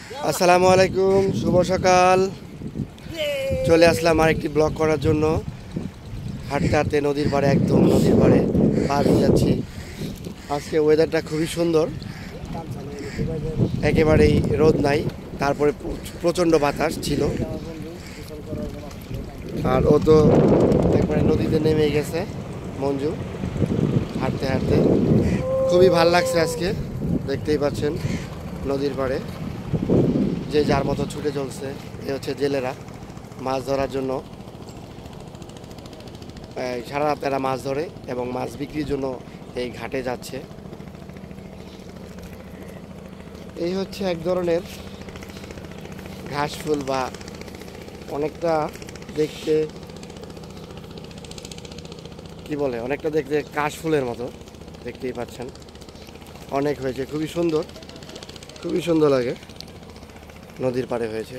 আসসালামু আলাইকুম, শুভ সকাল। চলে আসলাম আরেকটি ব্লগ করার জন্য। হাঁটতে হাঁটতে নদীর পাড়ে, একদম নদীর পাড়ে পা যাচ্ছি। আজকে ওয়েদারটা খুবই সুন্দর, একেবারেই রোদ নাই, তারপরে প্রচণ্ড বাতাস ছিল। আর ও তো একবারে নদীতে নেমে গেছে, মঞ্জু। হাঁটতে হাঁটতে খুবই ভাল লাগছে আজকে, দেখতেই পাচ্ছেন নদীর পাড়ে যে যার মতো ছুটে চলছে। এ হচ্ছে জেলেরা মাছ ধরার জন্য। সারা রাত এরা মাছ ধরে এবং মাছ বিক্রির জন্য এই ঘাটে যাচ্ছে। এই হচ্ছে এক ধরনের ঘাস ফুল, বা অনেকটা দেখতে কি বলে, অনেকটা দেখতে কাশ ফুলের মতো, দেখতেই পাচ্ছেন। অনেক হয়েছে, খুবই সুন্দর, খুবই সুন্দর লাগে। নদীর পাড়ে হয়েছে।